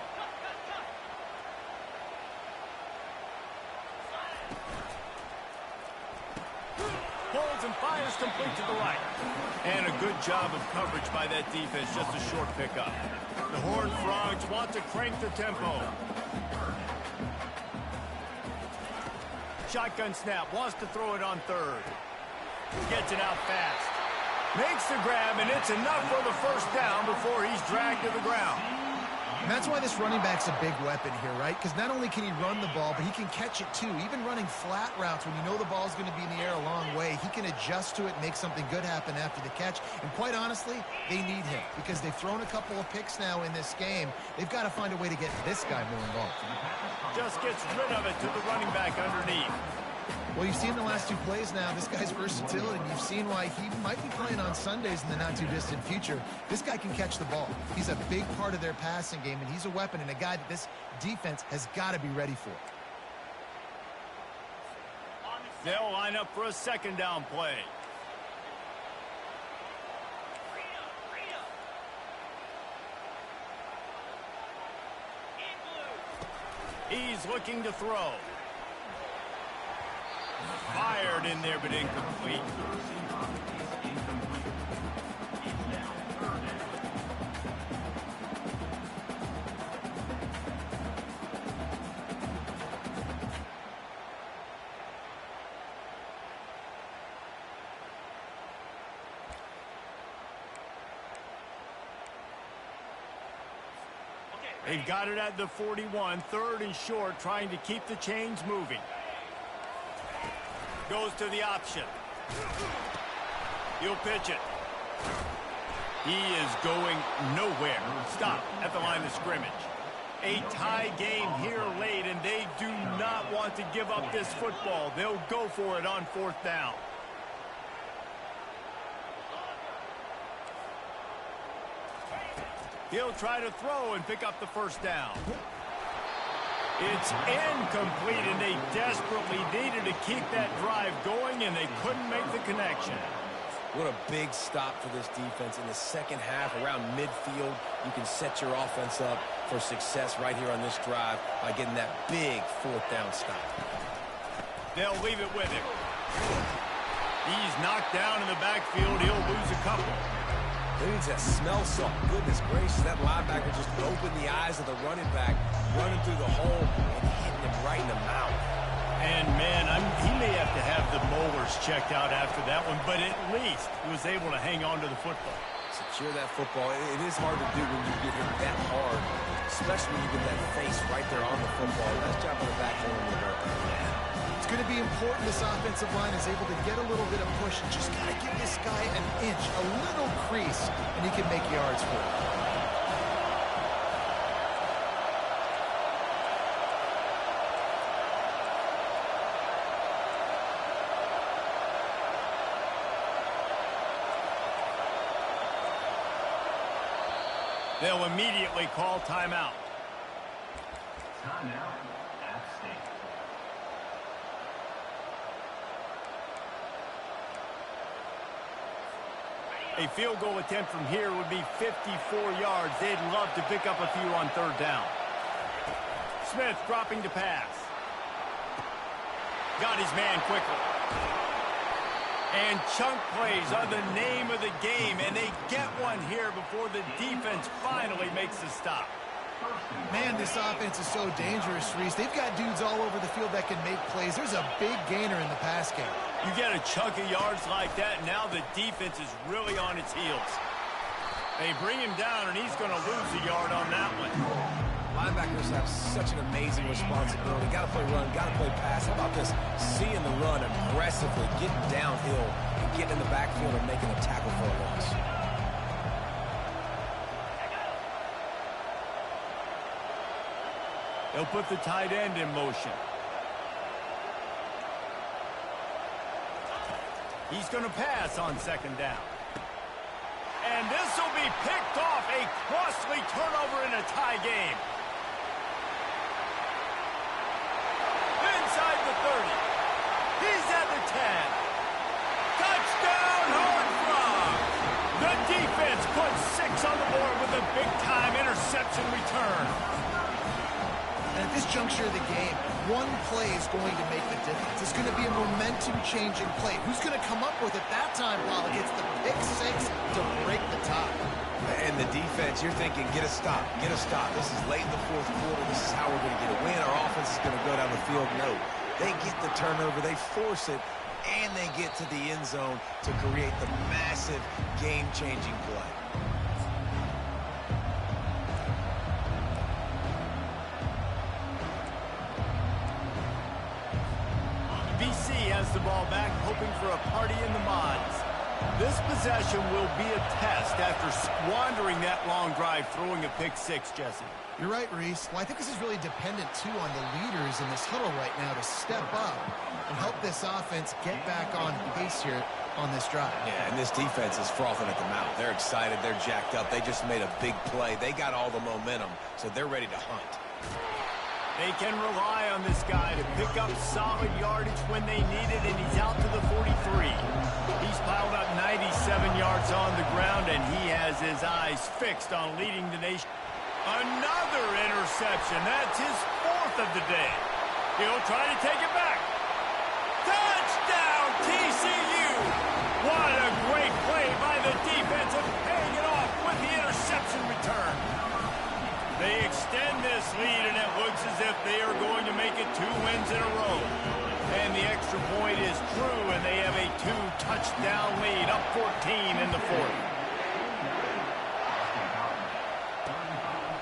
Pulls and fires complete to the right. And a good job of coverage by that defense. Just a short pickup. The Horned Frogs want to crank the tempo. Shotgun snap. Wants to throw it on 3rd. Gets it out fast. Makes the grab, and it's enough for the first down before he's dragged to the ground. And that's why this running back's a big weapon here, right? Because not only can he run the ball, but he can catch it too. Even running flat routes when you know the ball's going to be in the air a long way, he can adjust to it and make something good happen after the catch. And quite honestly, they need him because they've thrown a couple of picks now in this game. They've got to find a way to get this guy more involved. Just gets rid of it to the running back underneath. Well, you've seen the last 2 plays now. This guy's versatility. You've seen why he might be playing on Sundays in the not-too-distant future. This guy can catch the ball. He's a big part of their passing game, and he's a weapon and a guy that this defense has got to be ready for. They'll line up for a 2nd down play. He's looking to throw. Fired in there, but incomplete. They've got it at the 41, 3rd and short, trying to keep the chains moving. Goes to the option. He'll pitch it. He is going nowhere. Stop at the line of scrimmage. A tie game here late, and they do not want to give up this football. They'll go for it on 4th down. He'll try to throw and pick up the 1st down. It's incomplete, and they desperately needed to keep that drive going, and they couldn't make the connection. What a big stop for this defense. In the second half, around midfield, you can set your offense up for success right here on this drive by getting that big 4th down stop. They'll leave it with him. He's knocked down in the backfield. He'll lose a couple. Dudes that smell salt. Goodness gracious, that linebacker just opened the eyes of the running back, running through the hole and hitting him right in the mouth. And, man, he may have to have the molars checked out after that one, but at least he was able to hang on to the football. Secure that football. It is hard to do when you get hit that hard, especially when you get that face right there on the football. Nice job on the back end of the It's going to be important this offensive line is able to get a little bit of push and just got to give this guy an inch, a little crease, and he can make yards for it. They'll immediately call timeout. Timeout, App State. A field goal attempt from here would be 54 yards. They'd love to pick up a few on 3rd down. Smith dropping to pass. Got his man quickly. And chunk plays are the name of the game, and they get one here before the defense finally makes the stop. Man, this offense is so dangerous, Reese. They've got dudes all over the field that can make plays. There's a big gainer in the pass game. You get a chunk of yards like that, and now the defense is really on its heels. They bring him down, and he's going to lose a yard on that one. Linebackers have such an amazing responsibility. Got to play run, got to play pass. How about this? Seeing the run aggressively, getting downhill, and getting in the backfield and making a tackle for a loss. They'll put the tight end in motion. He's going to pass on 2nd down. And this will be picked off. A costly turnover in a tie game. Inside the 30. He's at the 10. Touchdown, Horned Frogs. The defense puts 6 on the board with a big-time interception return. And at this juncture of the game, one play is going to make the difference. It's going to be a momentum-changing play. Who's going to come up with it that time while it gets the pick 6 to break the top? And the defense, you're thinking, get a stop, get a stop. This is late in the 4th quarter. This is how we're going to get a win. Our offense is going to go down the field. No, they get the turnover, they force it, and they get to the end zone to create the massive game-changing play. BC has the ball back, hoping for a party in the mods. This possession will be a test after squandering that long drive, throwing a pick 6, Jesse. You're right, Reese. Well, I think this is really dependent, too, on the leaders in this huddle right now to step up and help this offense get back on pace here on this drive. Yeah, and this defense is frothing at the mouth. They're excited. They're jacked up. They just made a big play. They got all the momentum, so they're ready to hunt. They can rely on this guy to pick up solid yardage when they need it, and he's out to the 43. He's piled up 97 yards on the ground, and he has his eyes fixed on leading the nation. Another interception. That's his 4th of the day. He'll try to take it back. Touchdown, TCU! What a great play by the defense of paying it off with the interception return. They extend this lead, and it looks as if they are going to make it 2 wins in a row. And the extra point is true, and they have a 2-touchdown lead, up 14 in the 4th.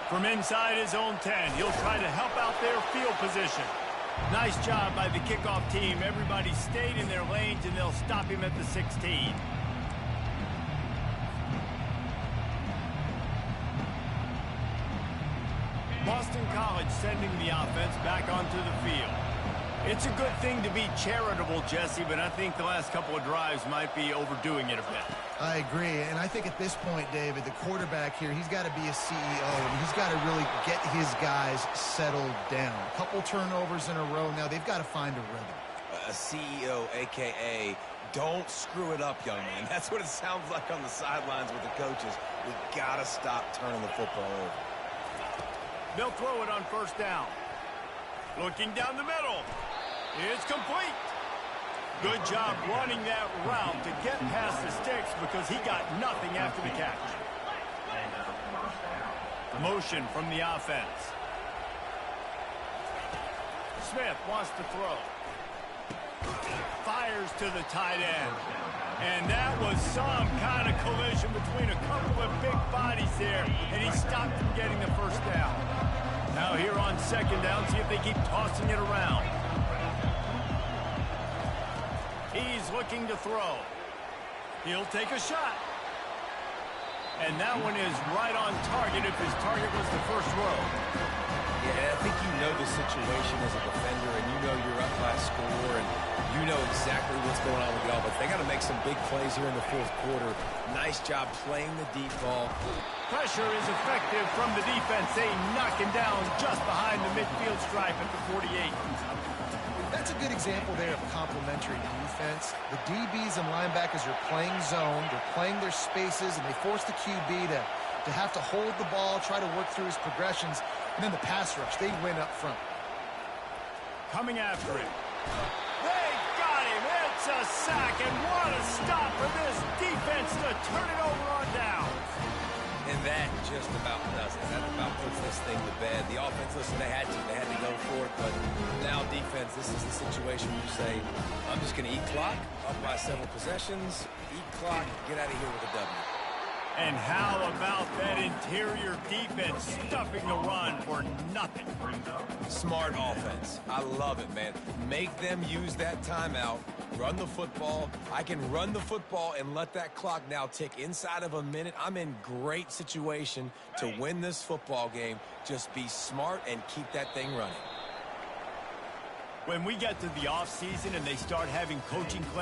From inside his own 10, he'll try to help out their field position. Nice job by the kickoff team. Everybody stayed in their lanes, and they'll stop him at the 16. Boston College sending the offense back onto the field. It's a good thing to be charitable, Jesse, but I think the last couple of drives might be overdoing it a bit. I agree, and I think at this point, David, the quarterback here, he's got to be a CEO, and he's got to really get his guys settled down. A couple turnovers in a row now. They've got to find a rhythm. A CEO, a.k.a. don't screw it up, young man. That's what it sounds like on the sidelines with the coaches. We got to stop turning the football over. They'll throw it on first down. Looking down the middle. It's complete. Good job running that route to get past the sticks because he got nothing after the catch. Motion from the offense. Smith wants to throw. Fires to the tight end. And that was some kind of collision between a couple of big bodies there, and he stopped from getting the first down. Now here on second down, see if they keep tossing it around. He's looking to throw. He'll take a shot. And that one is right on target if his target was the first row. Yeah, I think you know the situation as a defender, and you know you're up by a score, and you know exactly what's going on with the offense. They got to make some big plays here in the fourth quarter. Nice job playing the deep ball. Pressure is effective from the defense. They knock him down just behind the midfield stripe at the 48. That's a good example there of complementary defense. The DBs and linebackers are playing zone. They're playing their spaces, and they force the QB to have to hold the ball, try to work through his progressions, and then the pass rush, they win up front. Coming after him. They got him. It's a sack, and what a stop for this defense to turn it over on down. And that just about does it. That about puts this thing to bed. The offense, listen, they had to go for it, but now defense, this is the situation you say, I'm just going to eat clock, up by several possessions, eat clock, get out of here with a W. And how about that interior defense stuffing the run for nothing? Smart offense. I love it, man. Make them use that timeout. Run the football. I can run the football and let that clock now tick inside of a minute. I'm in great situation to win this football game. Just be smart and keep that thing running. When we get to the offseason and they start having coaching claims,